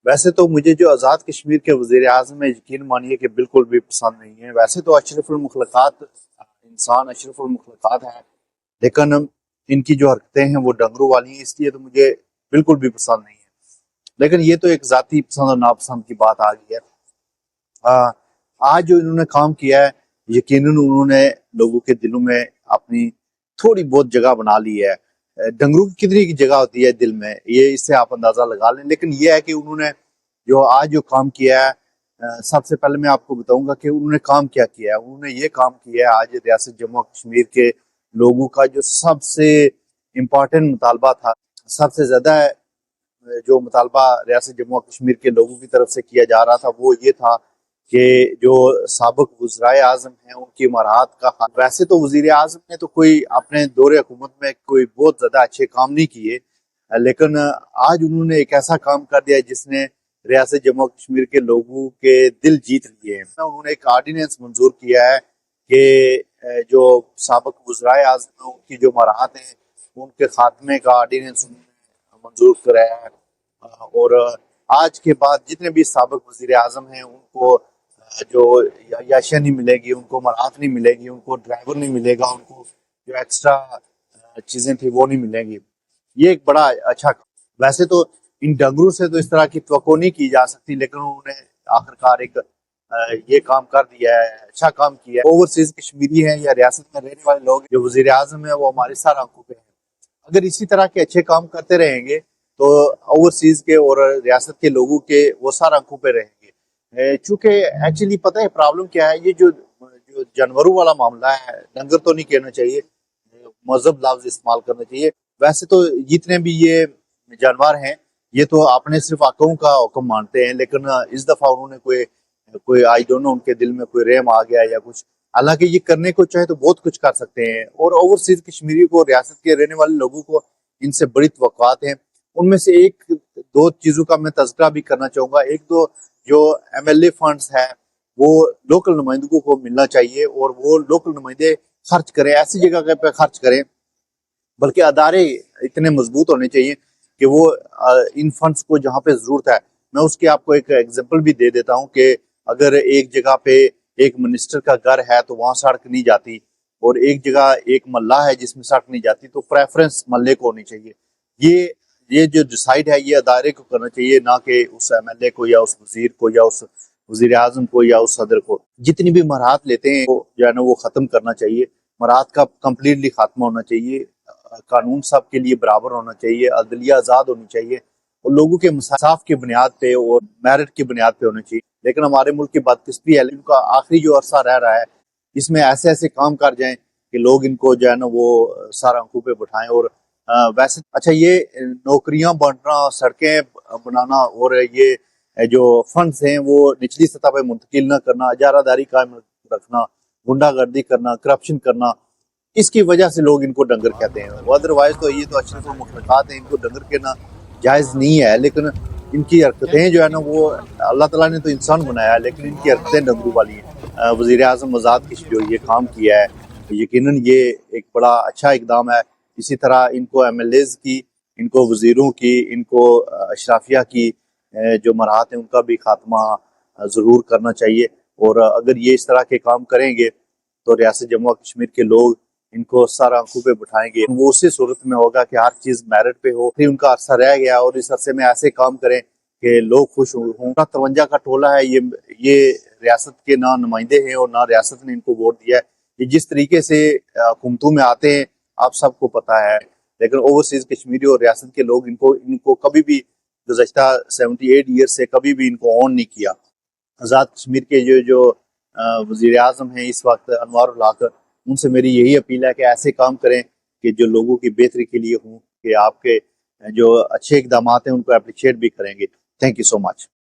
ویسے تو مجھے جو آزاد کشمیر کے وزیر اعظم ہے یقین مانیے کہ بالکل بھی پسند نہیں ہے. ویسے تو اشرف المخلوقات انسان اشرف المخلوقات ہے، لیکن ان کی جو حرکتیں ہیں وہ ڈنگروں والی ہیں، اس لیے تو مجھے بالکل بھی پسند نہیں ہے. لیکن یہ تو ایک ذاتی پسند اور ناپسند کی بات آ گئی ہے. آج جو انہوں نے کام کیا ہے یقیناً انہوں نے لوگوں کے دلوں میں اپنی تھوڑی بہت جگہ بنا لی ہے. ڈنگروں کی کتنی کی جگہ ہوتی ہے دل میں، یہ اس سے آپ اندازہ لگا لیں. لیکن یہ ہے کہ انہوں نے جو کام کیا ہے، سب سے پہلے میں آپ کو بتاؤں گا کہ انہوں نے کام کیا کیا ہے. انہوں نے یہ کام کیا ہے آج ریاست جموں کشمیر کے لوگوں کا جو سب سے امپورٹنٹ مطالبہ تھا، سب سے زیادہ جو مطالبہ ریاست جموں کشمیر کے لوگوں کی طرف سے کیا جا رہا تھا وہ یہ تھا کہ جو سابق وزرائے اعظم ہیں ان کی مراحت کا حل. ویسے تو وزیر اعظم نے تو کوئی اپنے دور حکومت میں کوئی بہت زیادہ اچھے کام نہیں کیے، لیکن آج انہوں نے ایک ایسا کام کر دیا جس نے ریاست جموں کشمیر کے لوگوں کے دل جیت لیے ہیں. انہوں نے ایک آرڈیننس منظور کیا ہے کہ جو سابق وزرائے اعظم ہیں ان کی جو مراحت ہیں ان کے خاتمے کا آرڈیننس منظور کرایا ہے. اور آج کے بعد جتنے بھی سابق وزیر اعظم ہیں ان کو جو عیاشیاں نہیں ملے گی، ان کو مراحت نہیں ملے گی، ان کو ڈرائیور نہیں ملے گا، ان کو جو ایکسٹرا چیزیں تھیں وہ نہیں ملیں گی. یہ ایک بڑا اچھا. ویسے تو ان ڈنگروں سے تو اس طرح کی توقع نہیں کی جا سکتی، لیکن انہوں نے آخرکار ایک یہ کام کر دیا ہے، اچھا کام کیا ہے. اوورسیز کشمیری ہیں یا ریاست میں رہنے والے لوگ جو وزیر اعظم ہیں وہ ہماری سر آنکھوں پہ ہیں. اگر اسی طرح کے اچھے کام کرتے رہیں گے تو اوورسیز کے اور ریاست کے لوگوں کے وہ سر آنکھوں پہ رہیں گے. چونکہ ایکچولی پتہ ہے پرابلم کیا ہے، یہ جو جانوروں والا معاملہ ہے، ڈنگر تو نہیں کہنا چاہیے، مذہب لفظ استعمال کرنا چاہیے. ویسے تو جتنے بھی یہ جانور ہیں یہ تو اپنے صرف آقاؤں کا حکم مانتے ہیں، لیکن اس دفعہ انہوں نے کوئی آئی ڈونٹ نو ان کے دل میں کوئی رحم آ گیا یا کچھ. حالانکہ یہ کرنے کو چاہے تو بہت کچھ کر سکتے ہیں. اور اوورسیز کشمیری کو، ریاست کے رہنے والے لوگوں کو ان سے بڑی توقعات ہیں. ان میں سے ایک دو چیزوں کا میں تذکرہ بھی کرنا چاہوں گا. ایک تو جو ایم ایل اے فنڈز ہے وہ لوکل نمائندوں کو ملنا چاہیے، اور وہ لوکل نمائندے خرچ کریں، ایسی جگہ پہ خرچ کریں، بلکہ ادارے اتنے مضبوط ہونے چاہیے کہ وہ ان فنڈز کو جہاں پہ ضرورت ہے. میں اس کی آپ کو ایک ایگزامپل بھی دے دیتا ہوں کہ اگر ایک جگہ پہ ایک منسٹر کا گھر ہے تو وہاں سڑک نہیں جاتی، اور ایک جگہ ایک محلہ ہے جس میں سڑک نہیں جاتی، تو پریفرنس محلے کو ہونی چاہیے. یہ جو ڈیسائیڈ ہے یہ ادارے کو کرنا چاہیے، نہ کہ اس ایم ایل اے کو یا اس وزیر کو یا اس وزیر اعظم کو یا اس صدر کو. جتنی بھی مراحت لیتے ہیں وہ جو ہے نا وہ ختم کرنا چاہیے. مراحت کا کمپلیٹلی خاتمہ ہونا چاہیے. قانون سب کے لیے برابر ہونا چاہیے، عدلیہ آزاد ہونی چاہیے، اور لوگوں کے انصاف کی بنیاد پہ اور میرٹ کی بنیاد پہ ہونا چاہیے. لیکن ہمارے ملک کی بدقسمتی ہے، ان کا آخری جو عرصہ رہ رہا ہے اس میں ایسے کام کر جائیں کہ لوگ ان کو جو ہے نا وہ سر آنکھوں پہ بٹھائیں. اور ویسے اچھا یہ نوکریاں بانٹنا، سڑکیں بنانا، اور یہ جو فنڈز ہیں وہ نچلی سطح پہ منتقل نہ کرنا، اجارہ داری قائم رکھنا، گنڈا گردی کرنا، کرپشن کرنا، اس کی وجہ سے لوگ ان کو ڈنگر کہتے ہیں. ادروائز تو یہ تو اشرف المخلوقات ہیں، ان کو ڈنگر کہنا جائز نہیں ہے. لیکن ان کی حرکتیں جو ہے نا وہ اللہ تعالیٰ نے تو انسان بنایا ہے، لیکن ان کی حرکتیں ڈنگروں والی ہیں. وزیر اعظم آزاد جو یہ کام کیا ہے یقیناً یہ ایک بڑا اچھا اقدام ہے. اسی طرح ان کو ایم ایل ایز کی، ان کو وزیروں کی، ان کو اشرافیہ کی جو مراحت ہیں ان کا بھی خاتمہ ضرور کرنا چاہیے. اور اگر یہ اس طرح کے کام کریں گے تو ریاست جموں کشمیر کے لوگ ان کو سر آنکھوں پہ بٹھائیں گے. وہ اسی صورت میں ہوگا کہ ہر چیز میرٹ پہ ہو. ان کا عرصہ رہ گیا اور اس عرصے میں ایسے کام کریں کہ لوگ خوش ہوں. 53 کا ٹولہ ہے، یہ ریاست کے نہ نمائندے ہیں اور نہ ریاست نے ان کو ووٹ دیا ہے. یہ جس طریقے سے حکومتوں میں آتے ہیں آپ سب کو پتا ہے. لیکن اوورسیز کشمیری اور ریاست کے لوگ ان کو کبھی بھی گزشتہ 78 ایئر سے کبھی بھی ان کو آن نہیں کیا. آزاد کشمیر کے جو وزیر اعظم ہیں اس وقت انوار الحق، ان سے میری یہی اپیل ہے کہ ایسے کام کریں کہ جو لوگوں کی بہتری کے لیے ہوں، کہ آپ کے جو اچھے اقدامات ہیں ان کو اپریشیٹ بھی کریں گے. Thank you so much.